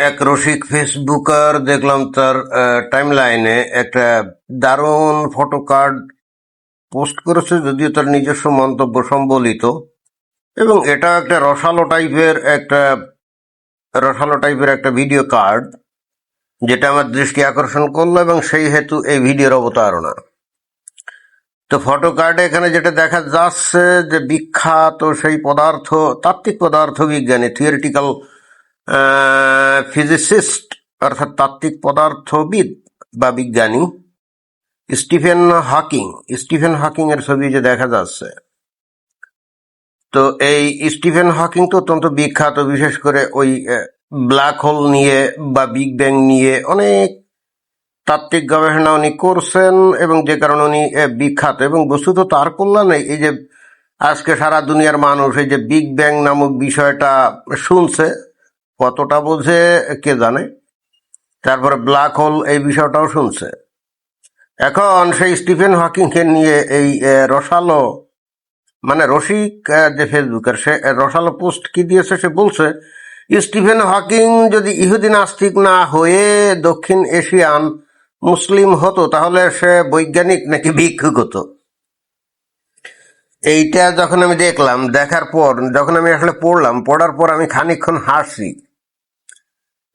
এক রসিক ফেসবুকার দেখলাম তার টাইমলাইনে একটা দারুণ ফটো কার্ড পোস্ট করেছে, যদিও তার নিজস্ব মন্তব্য সম্বলিত, এবং এটা একটা রসালো টাইপের একটা ভিডিও কার্ড, যেটা আমার দৃষ্টি আকর্ষণ করলো, এবং সেই হেতু এই ভিডিওর অবতারণা। তো ফটো কার্ডে এখানে যেটা দেখা যাচ্ছে যে বিখ্যাত সেই তাত্ত্বিক পদার্থ বিজ্ঞানী, থিওরিটিক্যাল ফিজিসিস্ট, অর্থাৎ তাত্ত্বিক পদার্থবিদ বা বিজ্ঞানী স্টিফেন হকিং এর ছবি যে দেখা যাচ্ছে। তো এই স্টিফেন হকিং তো অত্যন্ত বিখ্যাত, বিশেষ করে ওই ব্ল্যাক হোল নিয়ে বা বিগ ব্যাং নিয়ে অনেক তাত্ত্বিক গবেষণা উনি করছেন, এবং যে কারণে উনি বিখ্যাত। এবং বস্তুত তার কল্যাণে এই যে আজকে সারা দুনিয়ার মানুষ এই যে বিগ ব্যাং নামক বিষয়টা শুনছে, কতটা বোঝে কে জানে। তারপরে ব্ল্যাক হোল এই বিষয়টাও শুনছে। এখন সেই স্টিফেন হকিংকে নিয়ে এই রসালো, মানে রসিক যে ফেসবুকের, সে রসালো পোস্ট কি দিয়েছে, সে বলছে স্টিফেন হকিং যদি ইহুদি নাস্তিক না হয়ে দক্ষিণ এশিয়ান মুসলিম হতো, তাহলে সে বৈজ্ঞানিক নাকি ভিক্ষুক হতো। এইটা যখন আমি দেখলাম, দেখার পর যখন আমি আসলে পড়ার পর আমি খানিকক্ষণ হাসি,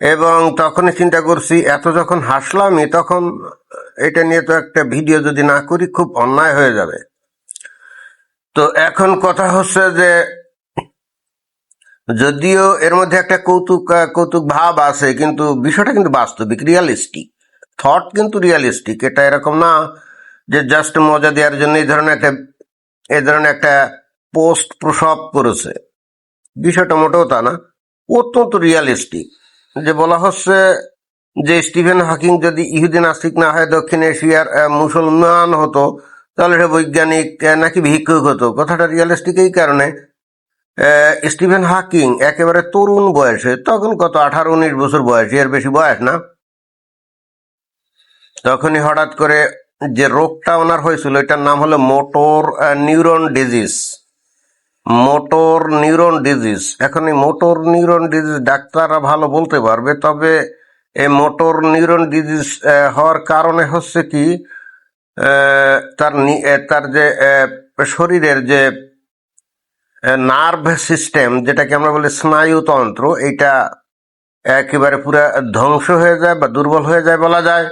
এবং তখনই চিন্তা করছি, এত যখন হাসলামই, তখন এটা নিয়ে তো একটা ভিডিও যদি না করি খুব অন্যায় হয়ে যাবে। তো এখন কথা হচ্ছে যে যদিও এর মধ্যে একটা কৌতুক ভাব আছে, কিন্তু বিষয়টা কিন্তু বাস্তবিক, রিয়ালিস্টিক থট, কিন্তু রিয়ালিস্টিক। এটা এরকম না যে জাস্ট মজা দেওয়ার জন্য এই ধরনের একটা পোস্ট প্রসব করেছে। বিষয়টা মোটেও তা না, অত্যন্ত রিয়ালিস্টিক। যে বলা হচ্ছে যে স্টিফেন হকিং যদি ইহুদি নাস্তিক না হয় দক্ষিণ এশিয়ার মুসলমান হতো, তাহলে সে বৈজ্ঞানিক নাকি ভিক্ষুক হতো। কথাটা রিয়ালিস্টিক এই কারণে, স্টিফেন হকিং একেবারে তরুণ বয়সে, তখন কত 18-19 বছর বয়স, এর বেশি বয়স না, তখনই হঠাৎ করে যে রোগটা ওনার হয়েছিল, এটার নাম হলো মোটর নিউরন ডিজিজ। এখন এই মোটর নিউরন ডিজিজ ডাক্তাররা ভালো বলতে পারবে, তবে এই মোটর নিউরন ডিজিজ হওয়ার কারণে হচ্ছে কি, তার যে শরীরের যে নার্ভ সিস্টেম, যেটাকে আমরা বলি স্নায়ুতন্ত্র, এটা একেবারে পুরা ধ্বংস হয়ে যায় বা দুর্বল হয়ে যায় বলা যায়।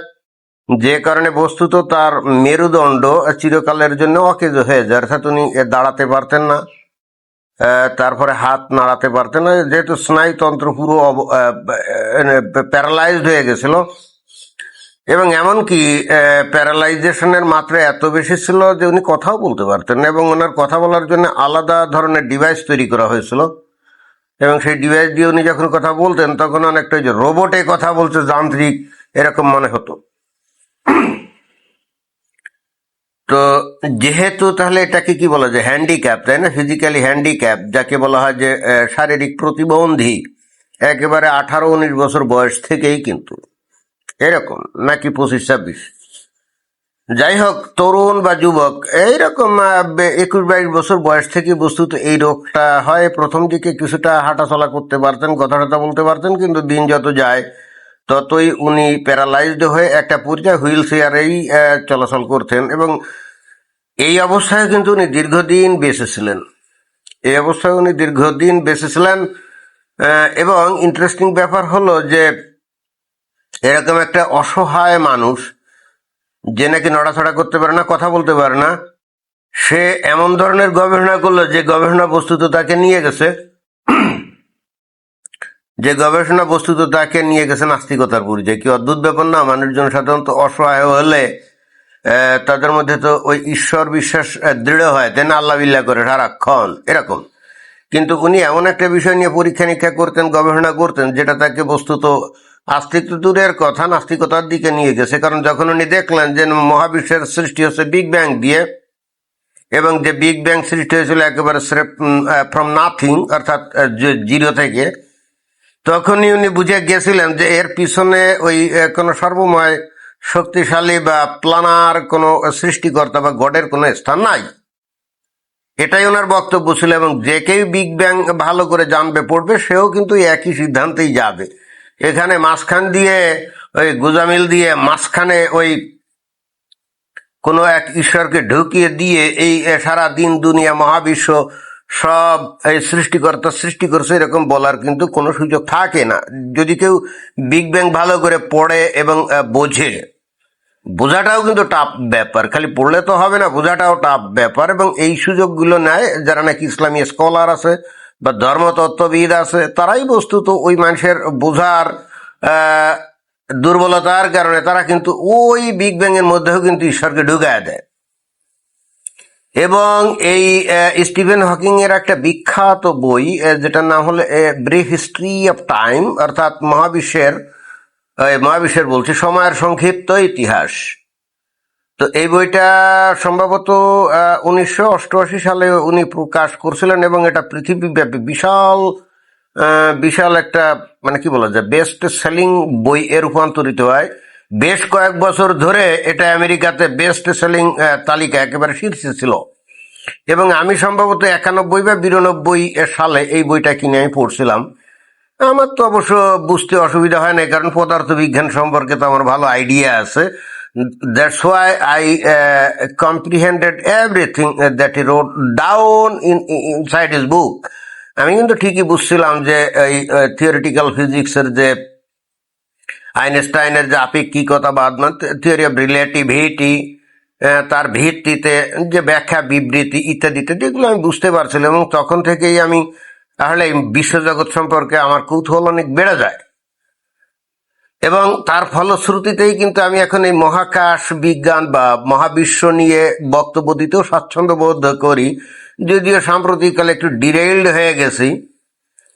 যে কারণে বস্তুত তার মেরুদণ্ড চিরকালের জন্য অকেজ হয়ে যায়, অর্থাৎ উনি দাঁড়াতে পারতেন না, তারপরে হাত নাড়াতে পারতেন না, যেহেতু স্নায়ুতন্ত্র পুরো প্যারালাইজড হয়ে গেছিল। এবং এমনকি প্যারালাইজেশনের মাত্রা এত বেশি ছিল যে উনি কথাও বলতে পারতেন না, এবং ওনার কথা বলার জন্য আলাদা ধরনের ডিভাইস তৈরি করা হয়েছিল। এবং সেই ডিভাইস দিয়ে উনি যখন কথা বলতেন, তখন অনেকটা যে রোবটে কথা বলছে, যান্ত্রিক, এরকম মনে হতো। তো যেহেতু তাহলে এটাকে কি বলা যায়, হ্যান্ডিক্যাপ, তাই না, ফিজিক্যালি হ্যান্ডিক্যাপ, যাকে বলা হয় যে শারীরিক প্রতিবন্ধী, একেবারে 18-19 বছর বয়স থেকেই, কিন্তু এরকম নাকি 25-26, যাই হোক, তরুণ বা যুবক এইরকম 21-22 বছর বয়স থেকে বস্তুত এই রোগটা হয়। প্রথম দিকে কিছুটা হাঁটাচলা করতে পারতেন, কথা টথা বলতে পারতেন, কিন্তু দিন যত যায় ততই উনি প্যারালাইজড হয়ে একটা পর্যায়ে হুইল চেয়ারেই চলাচল করতেন। এবং এই অবস্থায় কিন্তু উনি দীর্ঘদিন বেঁচে ছিলেন। এবং ইন্টারেস্টিং ব্যাপার হলো যে এরকম একটা অসহায় মানুষ, যে নাকি নড়াচড়া করতে পারে না, কথা বলতে পারে না, সে এমন ধরনের গবেষণা করলো যে গবেষণা বস্তুত তাকে নিয়ে গেছে নাস্তিকতার পরিচয়। কি অদ্ভুত ব্যাপার না! মানুষজন সাধারণত অসহায় হলে তাদের মধ্যে তো ওই ঈশ্বর বিশ্বাস দৃঢ় হয়, তাই না, আল্লাহ বিল্লাহ করে সারাক্ষণ এরকম। কিন্তু উনি এমন একটা বিষয় নিয়ে পরীক্ষা নিরীক্ষা করতেন, গবেষণা করতেন, যেটা তাকে বস্তুত আস্তিক দূরের কথা, নাস্তিকতার দিকে নিয়ে গেছে। কারণ যখন উনি দেখলেন যে মহাবিশ্বের সৃষ্টি হচ্ছে বিগ ব্যাং দিয়ে, এবং যে বিগ ব্যাং সৃষ্টি হয়েছিল একেবারে ফ্রম নাথিং, অর্থাৎ জিরো থেকে, তখনই উনি বুঝে গেছিলেন যে এর পিছনে ওই কোনো সর্বময় শক্তিশালী বা প্লানার কোনো সৃষ্টিকর্তা বা গডের কোনো স্থান নাই। এটাই ওনার বক্তব্য ছিল। এবং যে কেউ বিগ ব্যাং ভালো করে জানবে, পড়বে, সেও কিন্তু একই সিদ্ধান্তেই যাবে। এখানে মাঝখান দিয়ে ওই গুজামিল দিয়ে মাঝখানে ওই কোনো এক ঈশ্বরকে ঢুকিয়ে দিয়ে এই সারা দিন দুনিয়া মহাবিশ্ব সব এই সৃষ্টিকর্তা সৃষ্টি করছে এরকম বলার কিন্তু কোনো সুযোগ থাকে না। যদি কেউ বিগ ব্যাং ভালো করে পড়ে এবং বোঝে, বোঝাটাও কিন্তু টাফ ব্যাপার, খালি পড়লে তো হবে না, বোঝাটাও টাফ ব্যাপার। এবং এই সুযোগগুলো নেয় যারা নাকি ইসলামী স্কলার আছে বা ধর্মতত্ত্ববিদ আছে, তারাই বস্তুত ওই মানুষের বোঝার দুর্বলতার কারণে তারা কিন্তু ওই বিগ ব্যাং এর মধ্যেও কিন্তু ঈশ্বরকে ঢুকায় দেয়। এবং এই স্টিফেন হকিং এর একটা বিখ্যাত বই যেটার নাম হলো ব্রিফ হিস্ট্রি অফ টাইম, অর্থাৎ মহাবিশ্বের বলছি সময়ের সংক্ষিপ্ত ইতিহাস। তো এই বইটা সম্ভবত 1988 সালে উনি প্রকাশ করছিলেন এবং এটা পৃথিবীব্যাপী বিশাল একটা মানে কি বলা যায় বেস্ট সেলিং বই এ রূপান্তরিত হয়। বেশ কয়েক বছর ধরে এটা আমেরিকাতে বেস্ট সেলিং তালিকা একেবারে শীর্ষে ছিল। এবং আমি সম্ভবত 91 বা 92 সালে এই বইটা কিনে আমি পড়ছিলাম। আমার তো অবশ্য বুঝতে অসুবিধা হয় না, কারণ পদার্থবিজ্ঞান সম্পর্কে তো আমার ভালো আইডিয়া আছে। That's why I comprehended everything that he wrote down inside his book. আমি কিন্তু ঠিকই বুঝছিলাম যে এই থিওরিটিক্যাল ফিজিক্সের যে আইনস্টাইনের যে আপেক্ষিকতাবাদ মানে থিওরি অফ রিলেটিভিটি, তার ভিত্তিতে যে ব্যাখ্যা বিবৃতি ইত্যাদি ইত্যাদি এগুলো আমি বুঝতে পারছিলাম। এবং তখন থেকেই আমি তাহলে এই বিশ্বজগৎ সম্পর্কে আমার কৌতূহল অনেক বেড়ে যায়। এবং তার ফলশ্রুতিতেই কিন্তু আমি এখন এই মহাকাশ বিজ্ঞান বা মহাবিশ্ব নিয়ে বক্তব্য দিতেও স্বাচ্ছন্দ্য বোধ করি, যদিও সাম্প্রতিককালে একটু ডিরেইলড হয়ে গেছি,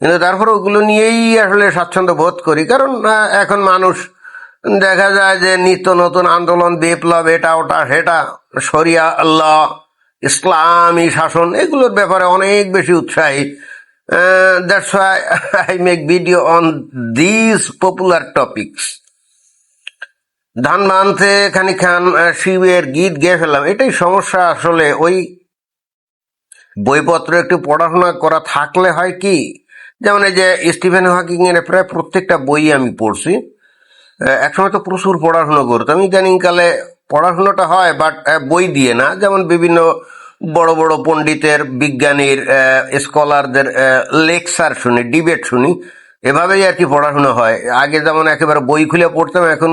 কিন্তু তারপর ওগুলো নিয়েই আসলে স্বাচ্ছন্দ্য বোধ করি। কারণ এখন মানুষ দেখা যায় যে নিত্য নতুন আন্দোলন, বিপ্লব, এটা ওটা সেটা, শরিয়া ল, ইসলামী শাসন এগুলোর ব্যাপারে অনেক বেশি উৎসাহী। That's why I make video on this popular topics. ধান বানতে খানিখান শিবের গীত গেয়ে ফেললাম, এটাই সমস্যা। আসলে ওই বইপত্র একটু পড়াশোনা করা থাকলে হয় কি, যেমন এই যে স্টিফেন হকিং এর প্রায় প্রত্যেকটা বই আমি পড়ছি। একসময় তো প্রচুর পড়াশুনো করতাম, ইদানিংকালে পড়াশুনোটা হয় বাট বই দিয়ে না। যেমন বিভিন্ন বড় বড় পণ্ডিতের, বিজ্ঞানীর, স্কলারদের লেকচার শুনি, ডিবেট শুনি, এভাবেই আর কি পড়াশুনো হয়। আগে যেমন একেবারে বই খুলে পড়তাম, এখন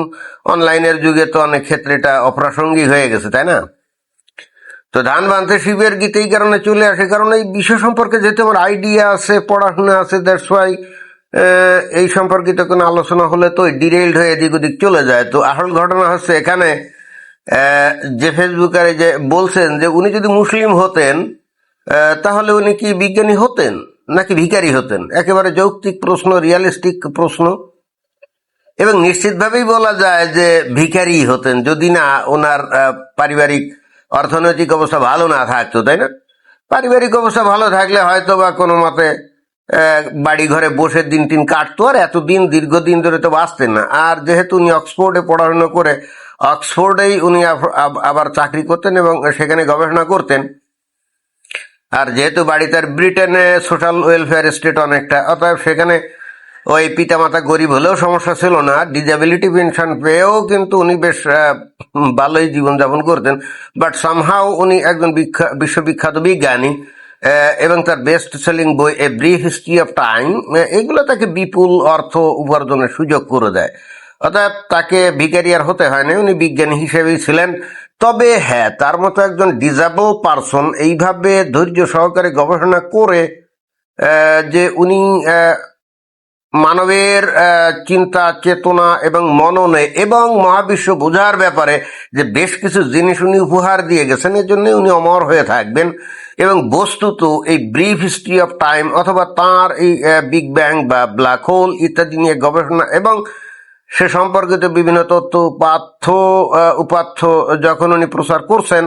অনলাইনের যুগে তো অনেক ক্ষেত্রে এটা অপ্রাসঙ্গিক হয়ে গেছে, তাই না? তো ধান বানতে শিবের গীত এই কারণে চলে আসে, কারণ এই বিষয় সম্পর্কে যেহেতু আমার আইডিয়া আছে, পড়াশোনা আছে, দ্যাটস ওয়াই এই সম্পর্কিত কোনো আলোচনা হলে তো ডিরেইলড হয়ে এদিক ওদিক চলে যায়। তো আসল ঘটনা হচ্ছে এখানে যে ফেসবুকারে যে বলছেন যে উনি যদি মুসলিম হতেন তাহলে উনি কি বিজ্ঞানী হতেন নাকি ভিখারি হতেন? একেবারে যৌক্তিক প্রশ্ন, রিয়ালিস্টিক প্রশ্ন। এবং নিশ্চিতভাবেই বলা যায় যে ভিখারি হতেন, যদি না ওনার পারিবারিক অর্থনৈতিক অবস্থা ভালো না থাকতো, তাই না? পারিবারিক অবস্থা ভালো থাকলে হয়তো বা কোনো মতে বাড়ি ঘরে বসে দিন টিন কাটতো, আর এতদিন দীর্ঘদিন ধরে তো বাঁচতেন না। আর যেহেতু উনি অক্সফোর্ডে পড়াশোনা করে অক্সফোর্ডেই উনি আবার চাকরি করতেন এবং সেখানে গবেষণা করতেন। আর যেহেতু বাড়ি তার ব্রিটেনে, সোশ্যাল ওয়েলফেয়ার স্টেট অনেকটা, অতএব সেখানে ওই পিতামাতা গরিব হলেও সমস্যা ছিল না, ডিসেবিলিটি পেনশন পেয়েও কিন্তু উনি বেশ ভালোই জীবনযাপন করতেন। বাট সামহাও উনি একজন বিশ্ববিখ্যাত বিজ্ঞানী এবং তার বেস্ট সেলিং বই a brief history of time এগুলো তাকে বিপুল অর্থ উপার্জনের সুযোগ করে দেয়। অর্থাৎ তাকে ভিকারিয়ার হতে হয় না, উনি বিজ্ঞানী হিসেবেই ছিলেন। তবে হ্যাঁ, তার মতো একজন ডিসেবল পারসন এইভাবে ধৈর্য সহকারে গবেষণা করে যে উনি মানবের চিন্তা, চেতনা এবং মননে এবং মহাবিশ্ব বোঝার ব্যাপারে যে বেশ কিছু জিনিস উনি উপহার দিয়ে গেছেন, এর জন্য উনি অমর হয়ে থাকবেন। এবং বস্তুত এই ব্রিফ হিস্ট্রি অফ টাইম অথবা তাঁর এই বিগ ব্যাং বা ব্ল্যাক হোল ইত্যাদি নিয়ে গবেষণা এবং সে সম্পর্কিত বিভিন্ন তথ্য উপাত্য যখন উনি প্রচার করছেন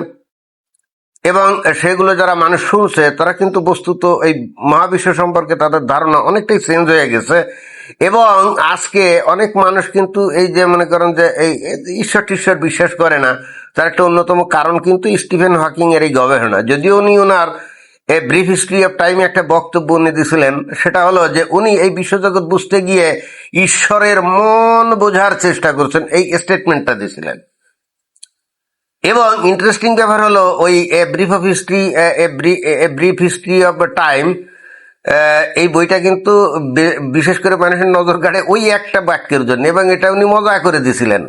এবং সেগুলো যারা মানুষ শুনছে, তারা কিন্তু বস্তুত এই মহাবিশ্ব সম্পর্কে তাদের ধারণা অনেকটাই চেঞ্জ হয়ে গেছে। এবং আজকে অনেক মানুষ কিন্তু এই যে মনে করেন যে এই ঈশ্বর টিশ্বর বিশ্বাস করে না, তার একটা অন্যতম কারণ কিন্তু স্টিফেন হকিং এর এই গবেষণা। যদিও উনি ওনার এ ব্রিফ হিস্ট্রি অফ টাইমে একটা বক্তব্য উনি দিয়েছিলেন। সেটা হলো যে উনি এই বিশ্বজগৎ বুঝতে গিয়ে ঈশ্বরের মন বোঝার চেষ্টা করছেন, এই স্টেটমেন্টটা দিয়েছিলেন। এবং ইন্টারেস্টিং ব্যাপার হলো ওই a brief history of time, এই বইটা কিন্তু বিশেষ করে মানুষের নজর কাড়ে ওই একটা বাক্যের জন্য, এবং এটা উনি মজা করে দিয়েছিলেন।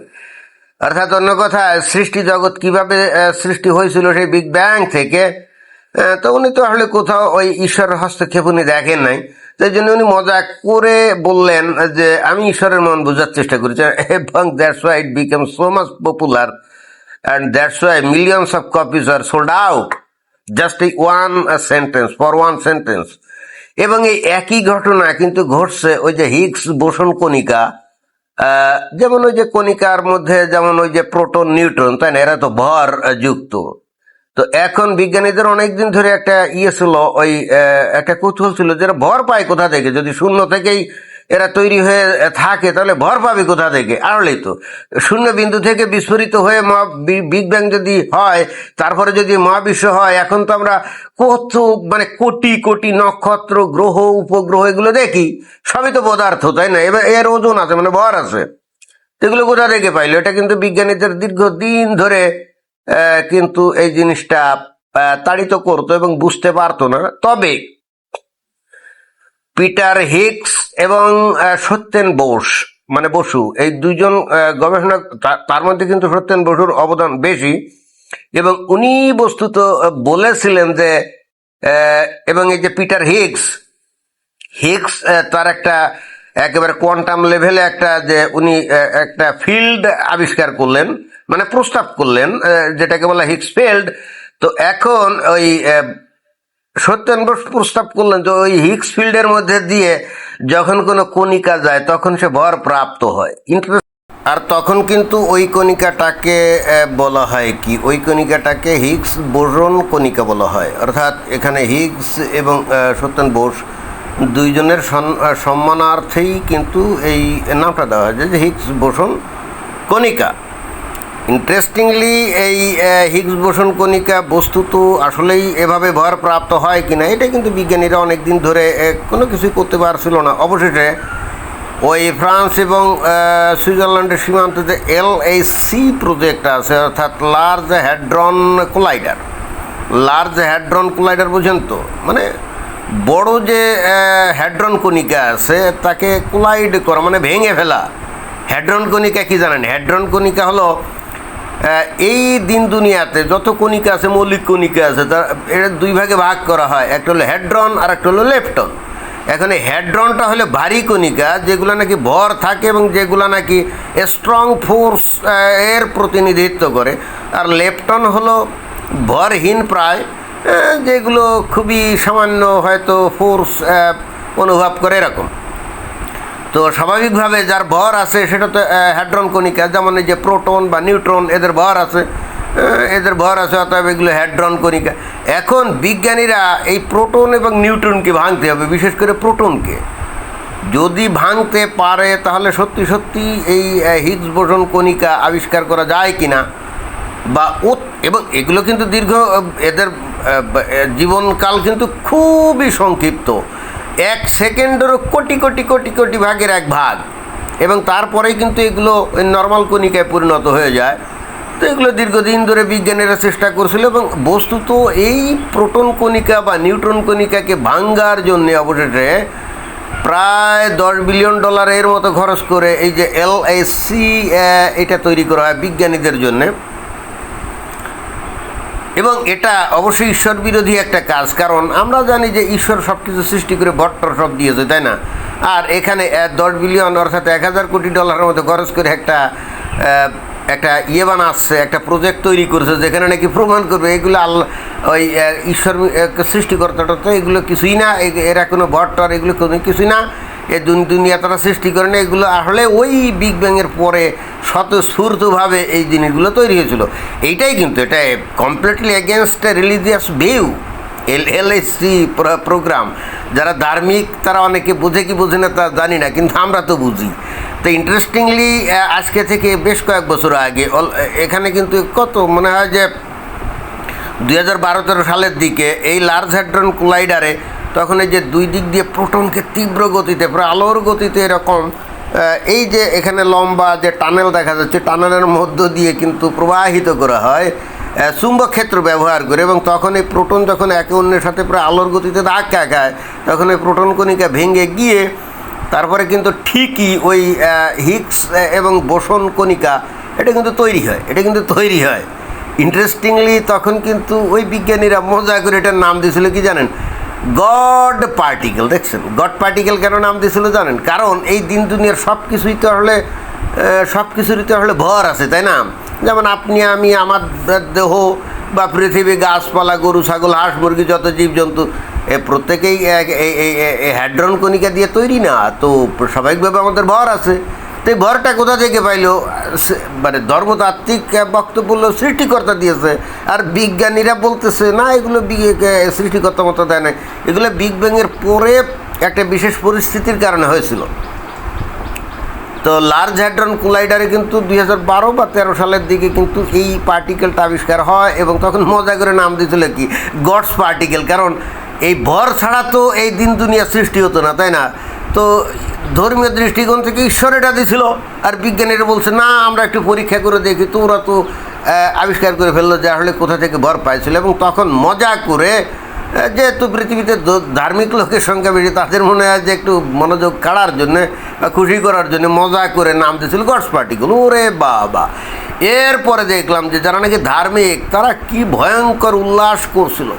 অর্থাৎ অন্য কথা, সৃষ্টি জগৎ কিভাবে সৃষ্টি হয়েছিল সেই বিগ ব্যাং থেকে, তো উনি তো আসলে কোথাও ওই ঈশ্বরের হস্তক্ষেপ উনি দেখেন নাই। সেই জন্য উনি মজা করে বললেন যে আমি ঈশ্বরের মন বোঝার চেষ্টা করেছি, এবং that's why it became so much popular and that's why millions of copies are sold out just a one sentence for one sentence। এবং এই একই ঘটনা কিন্তু ঘটছে ওই যে হিগস বোসন কণিকা, যেমন ওই যে কণিকার মধ্যে যেমন ওই যে প্রোটন নিউট্রন, তাই না, এরা তো ভর যুক্ত। তো এখন বিজ্ঞানীদের অনেকদিন ধরে একটা ছিল, ওই একটা কৌতূহল ছিল যে এরা ভর পায় কোথা থেকে, যদি শূন্য থেকেই এরা তৈরি হয়ে থাকে তাহলে ভর পাবে কোথা থেকে। আসলেই তো শূন্য বিন্দু থেকে বিস্ফোরিত হয়ে বিগ ব্যাং যদি হয়, তারপরে যদি মহাবিশ্ব হয়, এখন তো আমরা কত মানে কোটি কোটি নক্ষত্র, গ্রহ, উপগ্রহ এগুলো দেখি, সবই তো পদার্থ, তাই না, এবার এর ওজন আছে, মানে ভর আছে। এগুলো কোথা থেকে পাইলো? এটা কিন্তু বিজ্ঞানীদের দীর্ঘদিন ধরে কিন্তু এই জিনিসটা তাড়িত করতো এবং বুঝতে পারতো না। তবে পিটার হিগস এবং সত্যেন বোস মানে বসু, এই দুইজন গবেষণা, তার মধ্যে কিন্তু সত্যেন বসুর অবদান বেশি। এবং উনি বস্তুত বলেছিলেন যে, এবং এই যে পিটার হিগস তার একটা একেবারে কোয়ান্টাম লেভেলে একটা, যে উনি একটা ফিল্ড আবিষ্কার করলেন, মানে প্রস্তাব করলেন, যেটাকে বলা হিগস ফিল্ড। তো এখন ওই সত্যেন বোস প্রস্তাব করলেন যে ওই হিগস ফিল্ডের মধ্যে দিয়ে যখন কোনো কণিকা যায় তখন সে ভর প্রাপ্ত হয়। আর তখন কিন্তু ওই কণিকাটাকে বলা হয় কি, ওই কণিকাটাকে হিগস বোসন কণিকা বলা হয়। অর্থাৎ এখানে হিগস এবং সত্যেন বোস দুইজনের সম্মানার্থেই কিন্তু এই নামটা দেওয়া হয় যে হিগস বোসন কণিকা। ইন্টারেস্টিংলি এই হিগস বোসন কণিকা বস্তুত আসলেই এভাবে ভর প্রাপ্ত হয় কিনা, এটা কিন্তু বিজ্ঞানীরা অনেকদিন ধরে কোনো কিছুই করতে পারছিল না। অবশেষে ওই ফ্রান্স এবং সুইজারল্যান্ডের সীমান্তে যে LHC প্রজেক্ট আছে, অর্থাৎ লার্জ হ্যাড্রন কোলাইডার বুঝেন তো, মানে বড় যে হ্যাড্রন কণিকা আছে তাকে কোলাইড করা মানে ভেঙে ফেলা। হ্যাড্রন কণিকা কি জানেন? হ্যাড্রন কণিকা হলো এই দিন দুনিয়াতে যত কণিকা আছে, মৌলিক কণিকা আছে, তার এটা দুই ভাগে ভাগ করা হয়, একটা হলো হ্যাড্রন আর একটা হলো লেপটন। এখন এই হ্যাড্রনটা হলো ভারী কণিকা, যেগুলো নাকি ভর থাকে এবং যেগুলো নাকি স্ট্রং ফোর্স এর প্রতিনিধিত্ব করে। আর লেপটন হলো ভরহীন প্রায়, যেগুলো খুবই সামান্য হয়তো ফোর্স অনুভব করে এরকম। তো স্বাভাবিকভাবে যার ভর আছে সেটা তো হ্যাড্রন কণিকা, যেমন এই যে প্রোটন বা নিউট্রন, এদের ভর আছে, অতএব এগুলো হ্যাড্রন কণিকা। এখন বিজ্ঞানীরা এই প্রোটন এবং নিউট্রনকে ভাঙতে হবে, বিশেষ করে প্রোটনকে। যদি ভাঙতে পারে তাহলে সত্যি সত্যি এই হিগস বোসন কণিকা আবিষ্কার করা যায় কিনা, বা এবং এগুলো কিন্তু এদের জীবনকাল কিন্তু খুবই সংক্ষিপ্ত, 1 সেকেন্ডেরও কোটি কোটি কোটি কোটি ভাগের 1 ভাগ, এবং তারপরেই কিন্তু এগুলো নর্মাল কণিকায় পরিণত হয়ে যায়। তো এগুলো দীর্ঘদিন ধরে বিজ্ঞানীরা চেষ্টা করছিল, এবং বস্তুত এই প্রোটন কণিকা বা নিউট্রন কণিকাকে ভাঙ্গার জন্যে অবশেষে প্রায় $10 বিলিয়ন এর মতো খরচ করে এই যে LHC এটা তৈরি করা হয় বিজ্ঞানীদের জন্যে। এবং এটা অবশ্যই ঈশ্বর বিরোধী একটা কাজ, কারণ আমরা জানি যে ঈশ্বর সব কিছু সৃষ্টি করে ভট্টর সব দিয়েছে, তাই না? আর এখানে 10 বিলিয়ন অর্থাৎ 1000 কোটি ডলারের মতো খরচ করে একটা বানাচ্ছে, একটা প্রজেক্ট তৈরি করেছে, যেখানে নাকি প্রমাণ করবে এগুলো ওই ঈশ্বর সৃষ্টিকর্তাটা তো এগুলো কিছুই না, এরা কোনো ভট্টর, এগুলো কোনো কিছুই না, এই দুনিয়া তারা সৃষ্টি করে না, এগুলো আসলে ওই বিগ ব্যাংয়ের পরে স্বতঃস্ফূর্তভাবে এই জিনিসগুলো তৈরি হয়েছিল। এইটাই কিন্তু এটা completely against religious view. LHC programme, যারা ধার্মিক তারা অনেকে বোঝে কি বোঝে না তা জানি না, কিন্তু আমরা তো বুঝি। তো ইন্টারেস্টিংলি আজকে থেকে বেশ কয়েক বছর আগে এখানে কিন্তু কত মনে হয় যে 2012-13 সালের দিকে এই লার্জ হ্যাড্রন কোলাইডারে তখন এই যে দুই দিক দিয়ে প্রোটনকে তীব্র গতিতে প্রায় আলোর গতিতে এরকম এই যে এখানে লম্বা যে টানেল দেখা যাচ্ছে, টানেলের মধ্য দিয়ে কিন্তু প্রবাহিত করা হয় চুম্বক ক্ষেত্র ব্যবহার করে, এবং তখন এই প্রোটন যখন একে অন্যের সাথে প্রায় আলোর গতিতে ধাক্কা খায় তখন এই প্রোটন কণিকা ভেঙে গিয়ে তারপরে কিন্তু ঠিকই ওই হিগস এবং বোসন কণিকা এটা কিন্তু তৈরি হয়। ইন্টারেস্টিংলি তখন কিন্তু ওই বিজ্ঞানীরা মজা করে এটার নাম দিয়েছিল কি জানেন? God particle. দেখছেন, গড পার্টিকেল কেন নাম দিয়েছিল জানেন? কারণ এই দিন দুনিয়ার সব কিছুরই তো হলে ভর আছে, তাই না? যেমন আপনি আমি, আমার দেহ বা পৃথিবী, গাছপালা, গরু ছাগল, হাঁস মুরগি, যত জীবজন্তু প্রত্যেকেই হ্যাড্রন কণিকা দিয়ে তৈরি না, তো স্বাভাবিকভাবে আমাদের ভর আছে। তো এই ভরটা কোথা থেকে পাইল? মানে ধর্মতাত্ত্বিক বক্তব্য বললো সৃষ্টিকর্তা দিয়েছে, আর বিজ্ঞানীরা বলতেছে না এগুলো সৃষ্টিকর্তা মতো দেয় না, এগুলো বিগ ব্যাংয়ের পরে একটা বিশেষ পরিস্থিতির কারণে হয়েছিল। তো লার্জ হ্যাড্রন কোলাইডারে কিন্তু 2012 বা 13 সালের দিকে কিন্তু এই পার্টিকেলটা আবিষ্কার হয়, এবং তখন মজা করে নাম দিয়েছিল কি গডস পার্টিকেল। কারণ এই ভর ছাড়া তো এই দিন দুনিয়া সৃষ্টি হতো না, তাই না? তো ধর্মীয় দৃষ্টিকোণ থেকে ঈশ্বর এটা দিয়েছিল, আর বিজ্ঞানীরা বলছে না আমরা একটু পরীক্ষা করে দেখি, তো ওরা তো আবিষ্কার করে ফেললো যে আসলে কোথা থেকে ভর পাইছিল। এবং তখন মজা করে, যেহেতু পৃথিবীতে ধার্মিক লোকের সংখ্যা বেশি, তাদের মনে হয় যে একটু মনোযোগ কাড়ার জন্যে বা খুশি করার জন্য মজা করে নাম দিয়েছিল গডস পার্টিকেল। ওরে বাবা! এরপরে দেখলাম যে যারা নাকি ধার্মিক তারা কি ভয়ঙ্কর উল্লাস করছিল।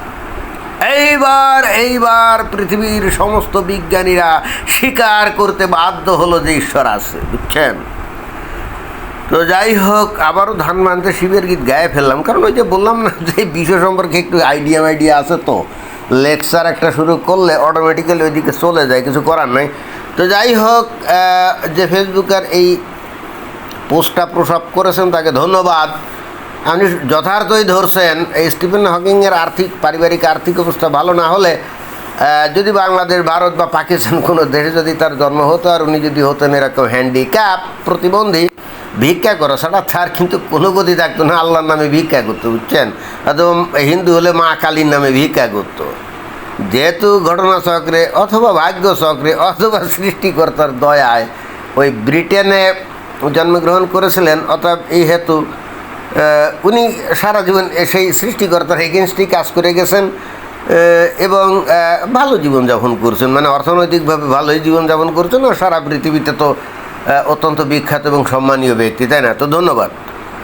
এইবার পৃথিবীর সমস্ত বিজ্ঞানীরা স্বীকার করতে বাধ্য হলো যে ঈশ্বর আছে, বুঝছেন? তো যাই হোক, আবারও ধান মানতে শিবের গীত গায়ে ফেললাম, কারণ ওই যে বললাম না যে বিষয় সম্পর্কে একটু আইডিয়া আছে, তো লেকচার একটা শুরু করলে অটোমেটিক্যালি ওইদিকে চলে যায়, কিছু করার নাই। তো যাই হোক, যে ফেসবুকের এই পোস্টটা প্রসাব করেছেন তাকে ধন্যবাদ। আপনি যথার্থই ধরছেন, এই স্টিফেন হকিংয়ের পারিবারিক আর্থিক অবস্থা ভালো না হলে যদি বাংলাদেশ, ভারত বা পাকিস্তান কোনো দেশে যদি তার জন্ম হতো, আর উনি যদি হতেন এরকম হ্যান্ডিক্যাপ প্রতিবন্ধী, ভিক্ষা করা ছাড়া তার কিন্তু কোনো গতি থাকতো না, আল্লাহর নামে ভিক্ষা করতো, বুঝছেন? একদম হিন্দু হলে মা কালীর নামে ভিক্ষা করতো। যেহেতু ঘটনাচক্রে অথবা ভাগ্য চক্রে অথবা সৃষ্টিকর্তার দয়ায় ওই ব্রিটেনে জন্মগ্রহণ করেছিলেন, অর্থাৎ এই হেতু উনি সারা জীবন সেই সৃষ্টিকর্তার এগেনস্টই কাজ করে গেছেন, এবং ভালো জীবনযাপন করছেন, মানে অর্থনৈতিকভাবে ভালোই জীবনযাপন করছেন, আর সারা পৃথিবীতে তো অত্যন্ত বিখ্যাত এবং সম্মানীয় ব্যক্তি, তাই না? তো ধন্যবাদ।